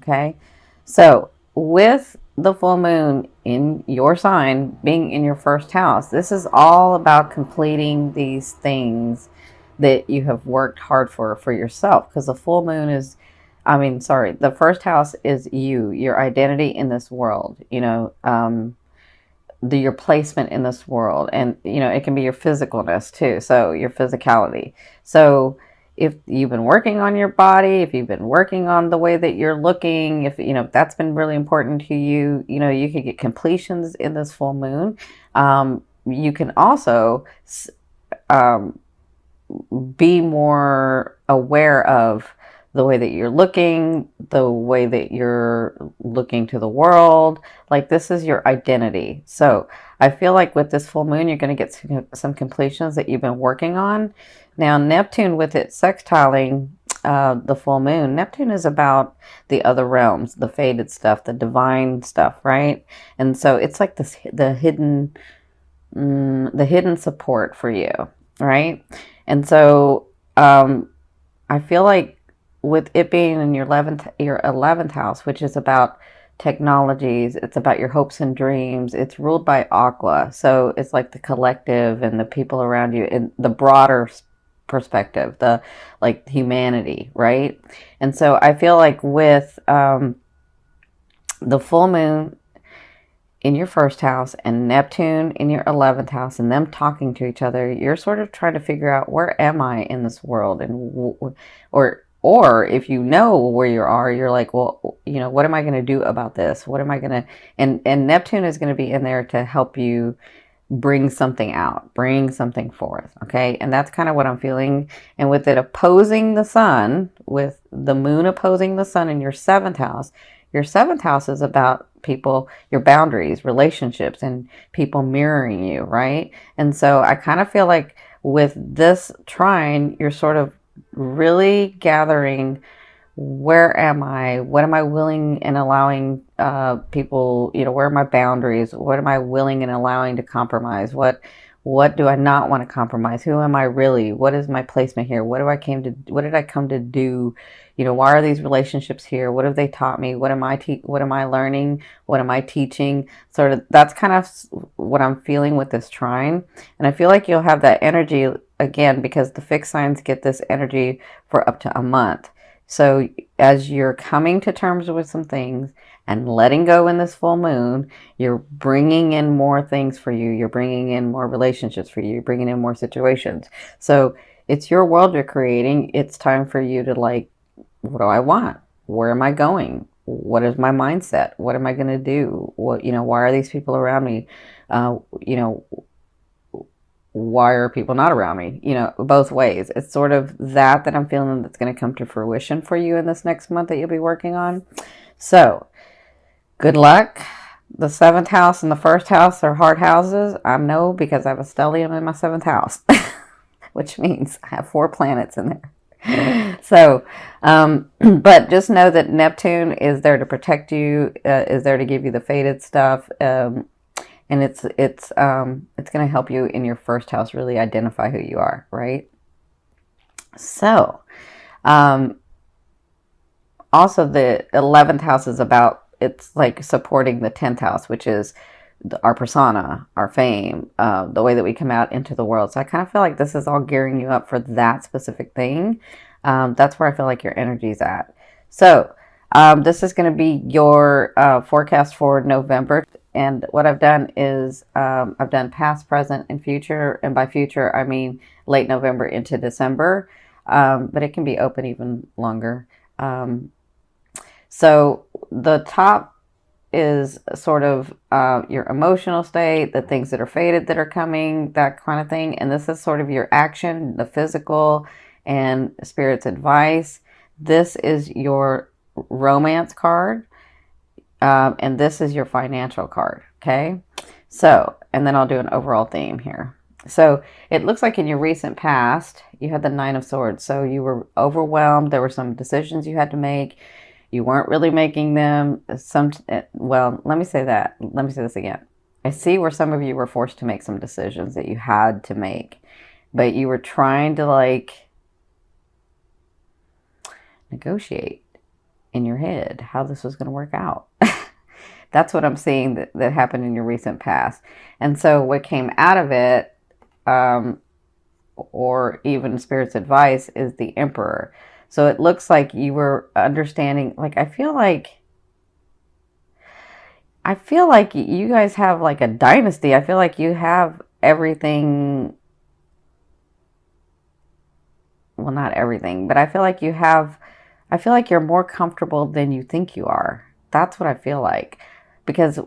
Okay. So with the full moon in your sign being in your first house, this is all about completing these things that you have worked hard for yourself. Because the full moon is, I mean, sorry, the first house is you, your identity in this world, your placement in this world, and it can be your physicalness too, so your physicality. So if you've been working on your body, if you've been working on the way that you're looking, if that's been really important to you, you could get completions in this full moon. You can also um, be more aware of the way that you're looking, the way that you're looking to the world. Like, this is your identity. So I feel like with this full moon, you're going to get some completions that you've been working on. Now, Neptune, with its sextiling the full moon, Neptune is about the other realms, the faded stuff, the divine stuff, right? And so it's like this, the hidden support for you, right? And so I feel like with it being in your 11th house, which is about technologies, it's about your hopes and dreams. It's ruled by Aqua, so it's like the collective and the people around you in the broader perspective, the like humanity, right? And so I feel like with the full moon in your first house and Neptune in your 11th house and them talking to each other, you're sort of trying to figure out, where am I in this world? And or if you know where you are, you're like, well, what am I going to do about this? What am I going to, and Neptune is going to be in there to help you bring something out, bring something forth. Okay. And that's kind of what I'm feeling. And with it opposing the sun, with the moon opposing the sun in your seventh house is about people, your boundaries, relationships, and people mirroring you, right? And so I kind of feel like with this trine, you're sort of really gathering, where am I? What am I willing and allowing people, where are my boundaries? What am I willing and allowing to compromise? What do I not want to compromise? Who am I really? What is my placement here? What did I come to do? Why are these relationships here? What have they taught me? What am I learning? What am I teaching? Sort of, that's kind of what I'm feeling with this trine. And I feel like you'll have that energy again, because the fixed signs get this energy for up to a month. So as you're coming to terms with some things and letting go in this full moon, you're bringing in more things for you. You're bringing in more relationships for you. You're bringing in more situations. So it's your world you're creating. It's time for you to, like, what do I want? Where am I going? What is my mindset? What am I going to do? Why are these people around me? Uh, you know, why are people not around me? Both ways. It's sort of that I'm feeling that's going to come to fruition for you in this next month that you'll be working on. So good luck. The 7th house and the 1st house are hard houses. I know, because I have a stellium in my 7th house, which means I have 4 planets in there. So, but just know that Neptune is there to protect you, is there to give you the faded stuff. And it's going to help you in your 1st house really identify who you are, right? So, also the 11th house is about, it's like supporting the 10th house, which is our persona, our fame, the way that we come out into the world. So I kind of feel like this is all gearing you up for that specific thing. That's where I feel like your energy's at. So this is going to be your forecast for November. And what I've done is I've done past, present, and future. And by future, I mean late November into December. But it can be open even longer. So the top is sort of your emotional state, the things that are faded that are coming, that kind of thing. And this is sort of your action, the physical, and spirit's advice. This is your romance card. And this is your financial card. Okay. So, and then I'll do an overall theme here. So it looks like in your recent past, you had the 9 of Swords. So you were overwhelmed. There were some decisions you had to make. You weren't really making them. Well, let me say that. Let me say this again. I see where some of you were forced to make some decisions that you had to make, but you were trying to, like, negotiate. in your head how this was going to work out. That's what I'm seeing that happened in your recent past. And so what came out of it, or even Spirit's advice, is the Emperor. So it looks like you were understanding, like, I feel like you guys have like a dynasty. I feel like you have everything. Well, not everything, but I feel like I feel like you're more comfortable than you think you are. That's what I feel like. Because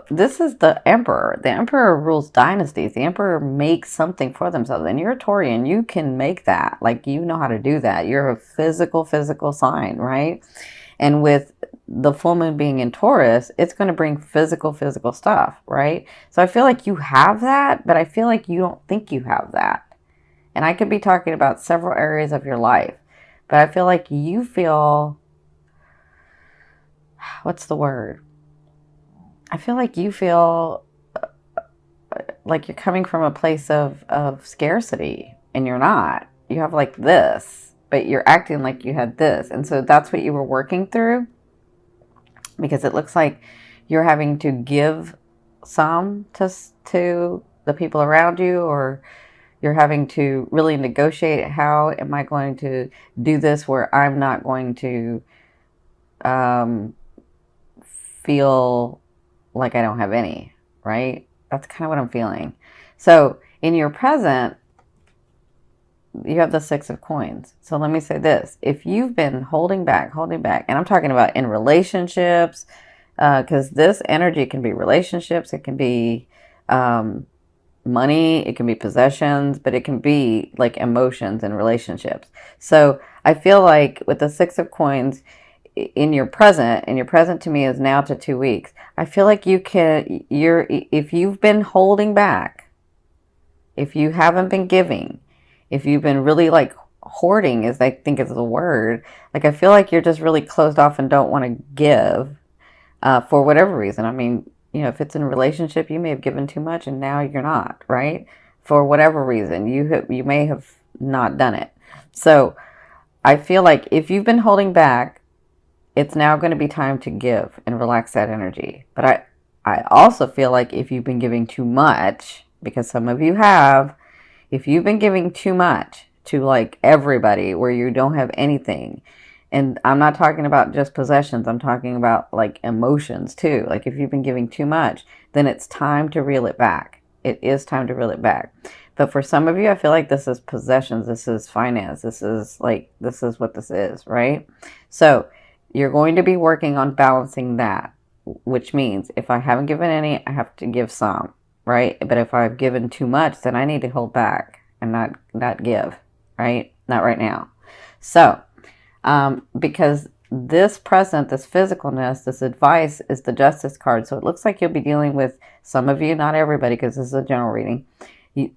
this is the Emperor. The Emperor rules dynasties. The Emperor makes something for themselves. And you're a Taurian. You can make that. Like, you know how to do that. You're a physical sign, right? And with the full moon being in Taurus, it's going to bring physical stuff, right? So I feel like you have that, but I feel like you don't think you have that. And I could be talking about several areas of your life, but I feel like you feel, what's the word? I feel like you feel like you're coming from a place of scarcity, and you're not. You have like this, but you're acting like you had this. And so that's what you were working through, because it looks like you're having to give some to the people around you, or you're having to really negotiate, how am I going to do this where I'm not going to feel like I don't have any, right? That's kind of what I'm feeling. So in your present, you have the Six of Coins. So let me say this. If you've been holding back, and I'm talking about in relationships, because this energy can be relationships, it can be money, it can be possessions, but it can be like emotions and relationships. So I feel like with the Six of Coins in your present, and your present to me is now to 2 weeks, I feel like if you've been holding back, if you haven't been giving, if you've been really like hoarding, is I think is the word, like I feel like you're just really closed off and don't want to give for whatever reason. I mean, if it's in a relationship, you may have given too much and now you're not, right? For whatever reason, you may have not done it. So I feel like if you've been holding back, it's now going to be time to give and relax that energy. But I also feel like if you've been giving too much, because some of you have, if you've been giving too much to like everybody where you don't have anything, and I'm not talking about just possessions, I'm talking about like emotions too. Like if you've been giving too much, then it's time to reel it back. It is time to reel it back. But for some of you, I feel like this is possessions, this is finance, this is what this is, right? So you're going to be working on balancing that, which means if I haven't given any, I have to give some, right? But if I've given too much, then I need to hold back and not give, right? Not right now. So, because this present, this physicalness, this advice is the Justice card. So it looks like you'll be dealing with, some of you, not everybody, because this is a general reading.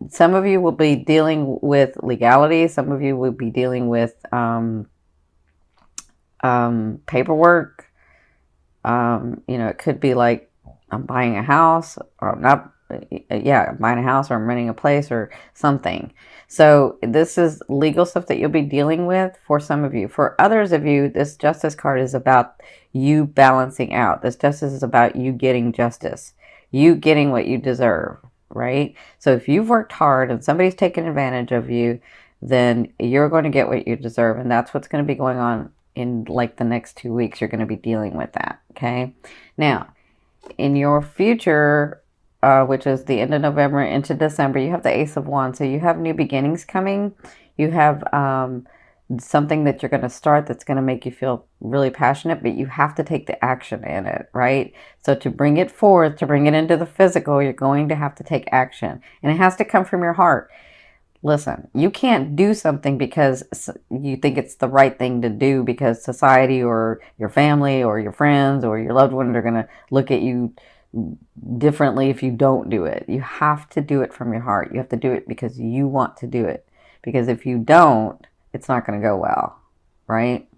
Some of you will be dealing with legality. Some of you will be dealing with paperwork. It could be like, I'm buying a house, or not. Yeah, buying a house, or I'm renting a place or something. So this is legal stuff that you'll be dealing with for some of you. For others of you, this Justice card is about you balancing out. This Justice is about you getting justice, you getting what you deserve, right? So if you've worked hard and somebody's taken advantage of you, then you're going to get what you deserve. And that's what's going to be going on in like the next 2 weeks. You're going to be dealing with that, okay? Now, in your future, which is the end of November into December, you have the Ace of Wands. So you have new beginnings coming. You have something that you're going to start that's going to make you feel really passionate, but you have to take the action in it, right? So to bring it forth, to bring it into the physical, you're going to have to take action. And it has to come from your heart. Listen, you can't do something because you think it's the right thing to do because society or your family or your friends or your loved ones are going to look at you differently if you don't do it. You have to do it from your heart. You have to do it because you want to do it. Because if you don't, it's not going to go well, right?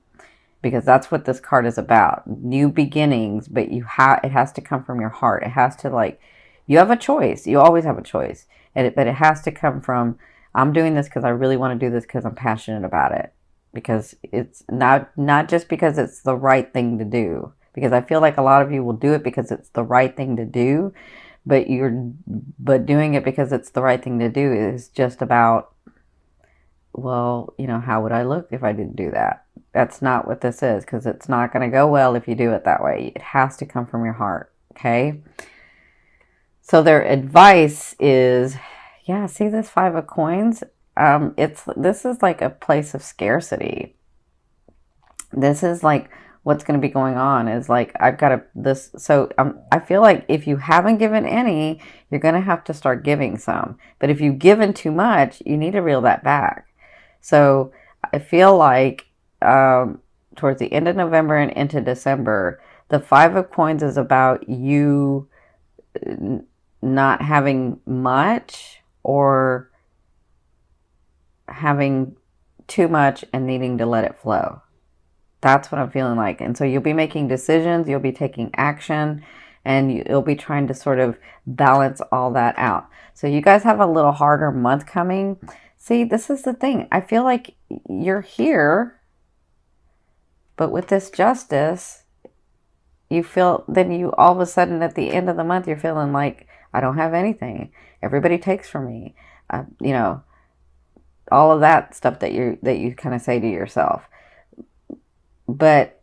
Because that's what this card is about. New beginnings, but it has to come from your heart. It has to you have a choice. You always have a choice. But it has to come from, I'm doing this because I really want to do this because I'm passionate about it. because it's not just because it's the right thing to do. Because I feel like a lot of you will do it because it's the right thing to do, but doing it because it's the right thing to do is just about, well, how would I look if I didn't do that? That's not what this is, because it's not going to go well if you do it that way. It has to come from your heart, okay? So their advice is, yeah, see this 5 of coins? This is like a place of scarcity. This is like what's going to be going on is like, I've got I feel like if you haven't given any, you're going to have to start giving some. But if you've given too much, you need to reel that back. So I feel like towards the end of November and into December, the 5 of coins is about you not having much or having too much and needing to let it flow. That's what I'm feeling like. And so you'll be making decisions, you'll be taking action, and you'll be trying to sort of balance all that out. So you guys have a little harder month coming. See, this is the thing. I feel like you're here, but with this justice, you feel, then you all of a sudden at the end of the month, you're feeling like, I don't have anything. Everybody takes from me. All of that stuff that you kind of say to yourself. But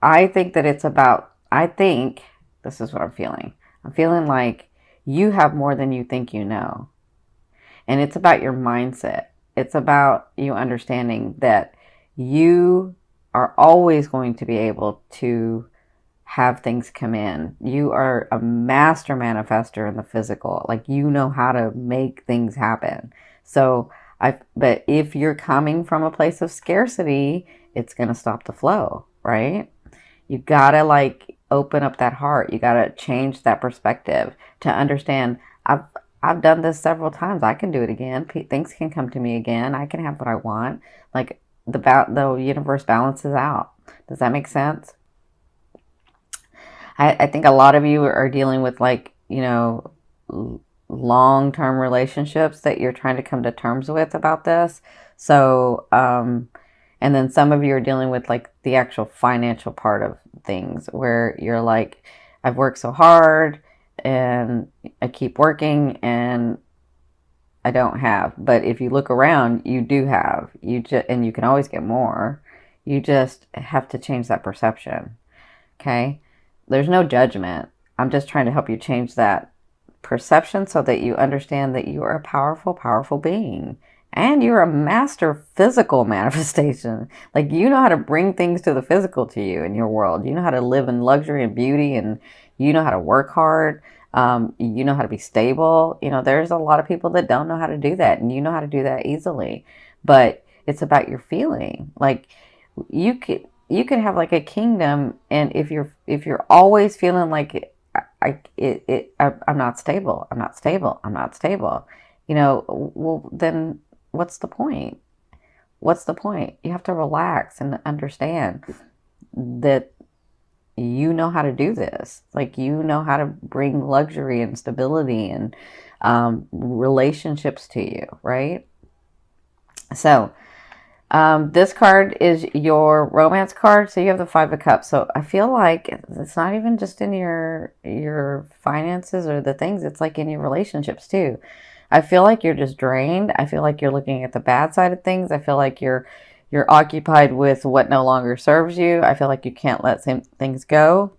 I think that this is what I'm feeling. I'm feeling like you have more than you think you know. And it's about your mindset. It's about you understanding that you are always going to be able to have things come in. You are a master manifester in the physical. Like, you know how to make things happen. But if you're coming from a place of scarcity, it's going to stop the flow, right? You got to like open up that heart. You got to change that perspective to understand, I've done this several times. I can do it again. Things can come to me again. I can have what I want. Like, the universe balances out. Does that make sense? I think a lot of you are dealing with like, long-term relationships that you're trying to come to terms with about this. So, and then some of you are dealing with like the actual financial part of things where you're like, I've worked so hard and I keep working and I don't have. But if you look around, you do have. And you can always get more. You just have to change that perception. Okay? There's no judgment. I'm just trying to help you change that perception so that you understand that you are a powerful, powerful being. And you're a master physical manifestation. Like, you know how to bring things to the physical to you in your world. You know how to live in luxury and beauty, and you know how to work hard. You know how to be stable. There's a lot of people that don't know how to do that, and you know how to do that easily. But it's about your feeling. Like, you could have like a kingdom, and if you're always feeling like I'm not stable, I'm not stable, I'm not stable, well, then what's the point? What's the point? You have to relax and understand that you know how to do this. Like, you know how to bring luxury and stability and relationships to you, right? So, this card is your romance card. So you have the 5 of Cups. So I feel like it's not even just in your finances or the things. It's like in your relationships too. I feel like you're just drained. I feel like you're looking at the bad side of things. I feel like you're occupied with what no longer serves you. I feel like you can't let things go.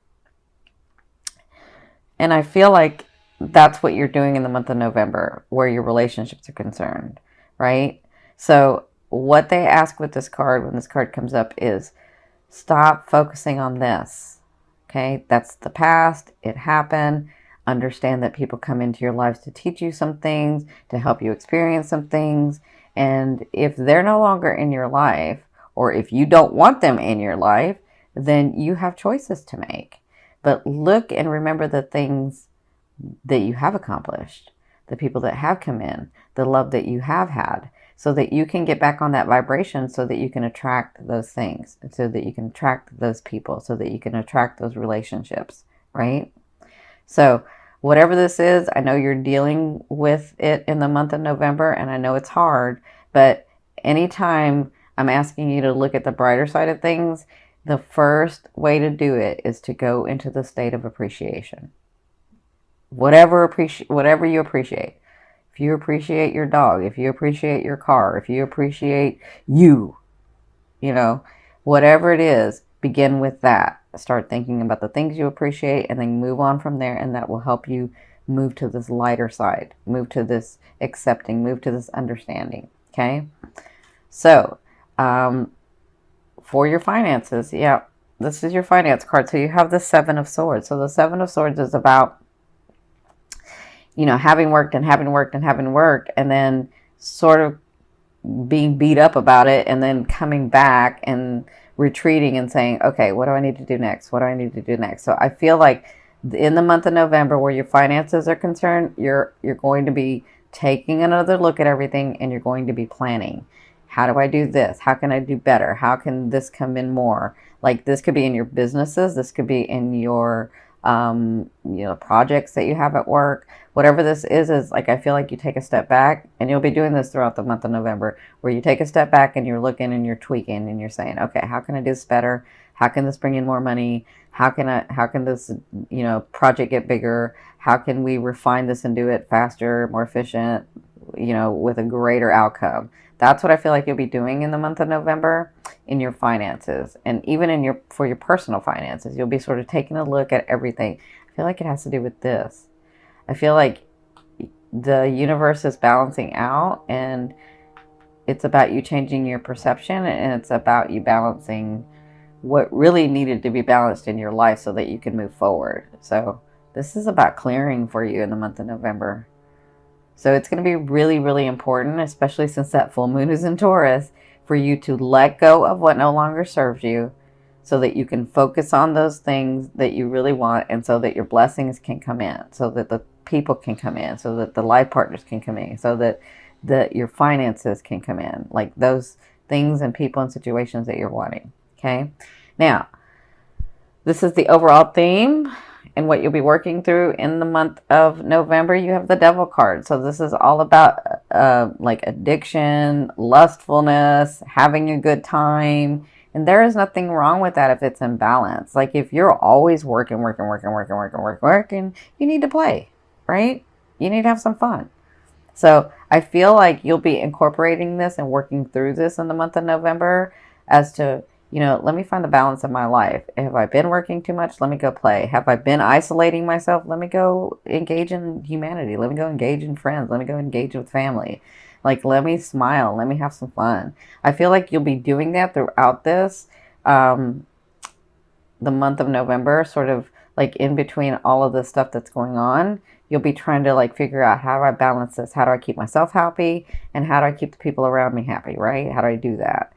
And I feel like that's what you're doing in the month of November, where your relationships are concerned, right? So what they ask with this card, when this card comes up, is stop focusing on this. Okay, that's the past. It happened. Understand that people come into your lives to teach you some things, to help you experience some things. And if they're no longer in your life, or if you don't want them in your life, then you have choices to make. But look and remember the things that you have accomplished, the people that have come in, the love that you have had, so that you can get back on that vibration, so that you can attract those things, so that you can attract those people, so that you can attract those relationships, right? So whatever this is, I know you're dealing with it in the month of November, and I know it's hard, but anytime I'm asking you to look at the brighter side of things. The first way to do it is to go into the state of appreciation. Whatever you appreciate. If you appreciate your dog, if you appreciate your car, if you appreciate you, you know, whatever it is, begin with that. Start thinking about the things you appreciate and then move on from there, and that will help you move to this lighter side, move to this accepting, move to this understanding. Okay? So, for your finances, yeah, this is your finance card. So you have the Seven of Swords. So the Seven of Swords is about, having worked and having worked and having worked, and then sort of being beat up about it, and then coming back and retreating and saying, okay, what do I need to do next? What do I need to do next? So I feel like in the month of November, where your finances are concerned, you're going to be taking another look at everything, and you're going to be planning. How do I do this? How can I do better? How can this come in more? Like, this could be in your businesses. This could be in your, projects that you have at work. Whatever this is like, I feel like you take a step back, and you'll be doing this throughout the month of November, where you take a step back and you're looking and you're tweaking and you're saying, okay, how can I do this better? How can this bring in more money? How can this, project get bigger? How can we refine this and do it faster, more efficient, with a greater outcome? That's what I feel like you'll be doing in the month of November in your finances, and even for your personal finances. You'll be sort of taking a look at everything. I feel like it has to do with this. I feel like the universe is balancing out, and it's about you changing your perception, and it's about you balancing what really needed to be balanced in your life so that you can move forward. So this is about clearing for you in the month of November. So it's going to be really, really important, especially since that full moon is in Taurus, for you to let go of what no longer serves you, so that you can focus on those things that you really want, and so that your blessings can come in, so that the people can come in, so that the life partners can come in, so that your finances can come in, like those things and people and situations that you're wanting. Okay? Now, this is the overall theme and what you'll be working through in the month of November. You have the Devil card. So this is all about like addiction, lustfulness, having a good time. And there is nothing wrong with that if it's in balance. Like, if you're always working, you need to play, right? You need to have some fun. So I feel like you'll be incorporating this and working through this in the month of November as to, let me find the balance in my life. Have I been working too much? Let me go play. Have I been isolating myself? Let me go engage in humanity. Let me go engage in friends. Let me go engage with family. Like, let me smile. Let me have some fun. I feel like you'll be doing that throughout this, the month of November, sort of like in between all of the stuff that's going on. You'll be trying to like figure out, how do I balance this? How do I keep myself happy? And how do I keep the people around me happy, right? How do I do that?